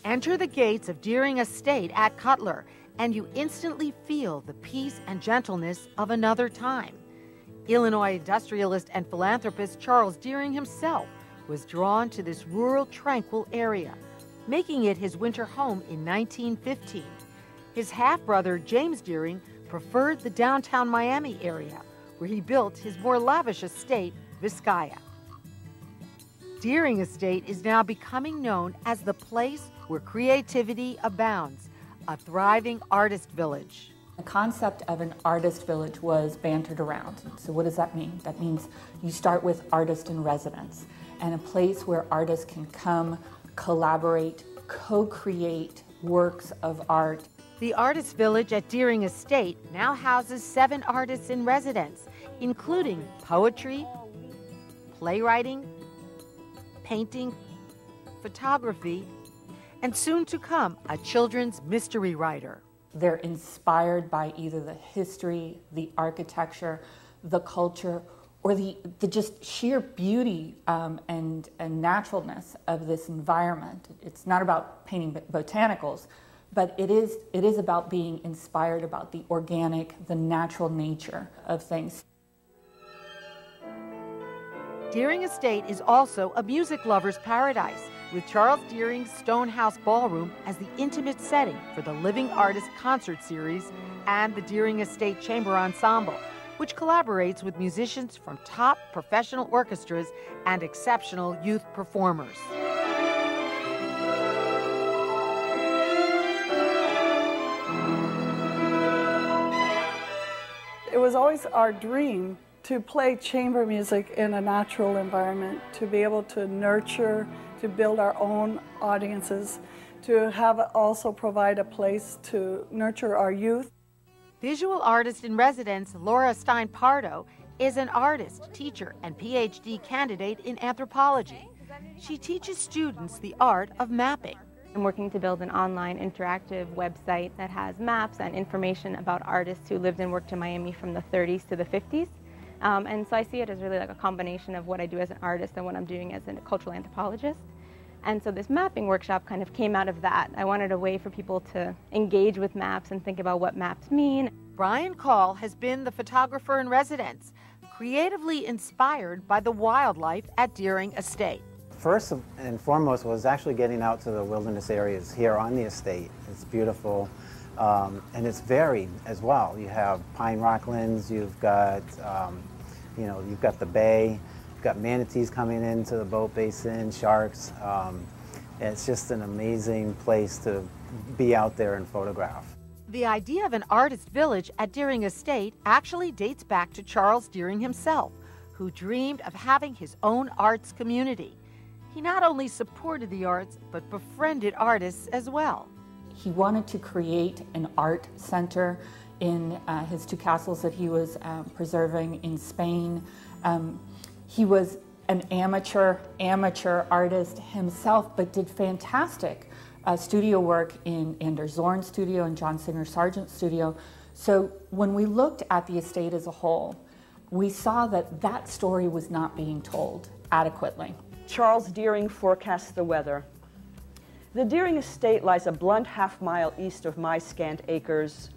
Enter the gates of Deering Estate at Cutler, and you instantly feel the peace and gentleness of another time. Illinois industrialist and philanthropist Charles Deering himself was drawn to this rural, tranquil area, making it his winter home in 1915. His half-brother, James Deering, preferred the downtown Miami area, where he built his more lavish estate, Vizcaya. Deering Estate is now becoming known as the place where creativity abounds, a thriving artist village. The concept of an artist village was bantered around. So what does that mean? That means you start with artist in residence, and a place where artists can come, collaborate, co-create works of art. The Artist Village at Deering Estate now houses 7 artists in residence, including poetry, playwriting, painting, photography, and soon to come, a children's mystery writer. They're inspired by either the history, the architecture, the culture, or the just sheer beauty and naturalness of this environment. It's not about painting botanicals, but it is about being inspired about the organic, the natural nature of things. Deering Estate is also a music lover's paradise, with Charles Deering's Stonehouse Ballroom as the intimate setting for the Living Artist Concert Series and the Deering Estate Chamber Ensemble, which collaborates with musicians from top professional orchestras and exceptional youth performers. It was always our dream to play chamber music in a natural environment, to be able to nurture, to build our own audiences, to have also provide a place to nurture our youth. Visual artist in residence Laura Stein-Pardo is an artist, teacher, and PhD candidate in anthropology. She teaches students the art of mapping. I'm working to build an online interactive website that has maps and information about artists who lived and worked in Miami from the 30s to the 50s. And so I see it as really like a combination of what I do as an artist and what I'm doing as a cultural anthropologist. And so this mapping workshop kind of came out of that. I wanted a way for people to engage with maps and think about what maps mean. Brian Call has been the photographer in residence, creatively inspired by the wildlife at Deering Estate. First and foremost was actually getting out to the wilderness areas here on the estate. It's beautiful, and it's varied as well. You have pine rocklands, you've got, you've got the bay, you've got manatees coming into the boat basin, sharks. It's just an amazing place to be out there and photograph. The idea of an artist village at Deering Estate actually dates back to Charles Deering himself, who dreamed of having his own arts community. He not only supported the arts, but befriended artists as well. He wanted to create an art center in his 2 castles that he was preserving in Spain. He was an amateur artist himself, but did fantastic studio work in Anders Zorn's studio and John Singer Sargent's studio. So when we looked at the estate as a whole, we saw that that story was not being told adequately. Charles Deering forecasts the weather. The Deering Estate lies a blunt half-mile east of my scant acres,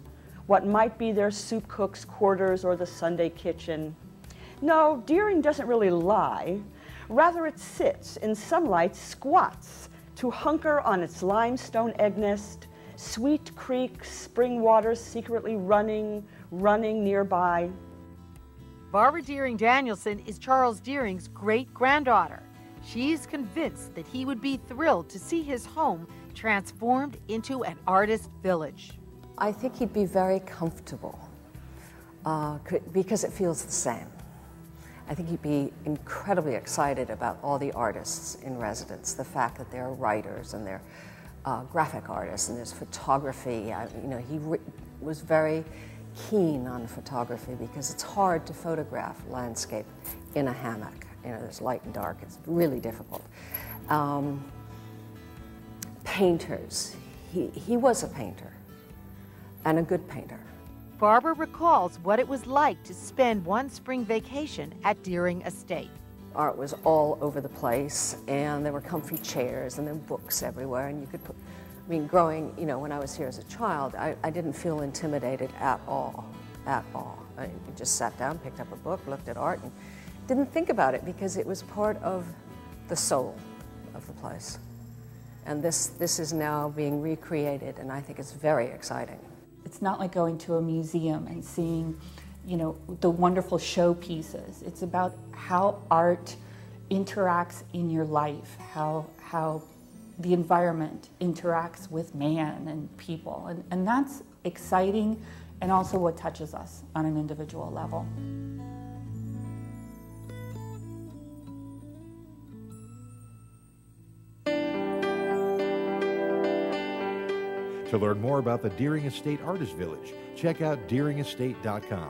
what might be their soup cook's quarters or the Sunday kitchen. No, Deering doesn't really lie. Rather, it sits in sunlight, squats, to hunker on its limestone egg nest, sweet creek, spring waters secretly running nearby. Barbara Deering Danielson is Charles Deering's great-granddaughter. She's convinced that he would be thrilled to see his home transformed into an artist village. I think he'd be very comfortable because it feels the same. I think he'd be incredibly excited about all the artists in residence, the fact that they're writers and they're graphic artists and there's photography. He was very keen on photography because it's hard to photograph landscape in a hammock. There's light and dark, it's really difficult. Painters, he was a painter and a good painter. Barbara recalls what it was like to spend one spring vacation at Deering Estate. Art was all over the place, and there were comfy chairs and there were books everywhere, and you could I mean, growing, you know, when I was here as a child, I didn't feel intimidated at all, at all. I just sat down, picked up a book, looked at art, and didn't think about it because it was part of the soul of the place. And this is now being recreated, and I think it's very exciting. It's not like going to a museum and seeing, you know, the wonderful showpieces. It's about how art interacts in your life, how the environment interacts with man and people. And that's exciting, and also what touches us on an individual level. To learn more about the Deering Estate Artist Village, check out deeringestate.com.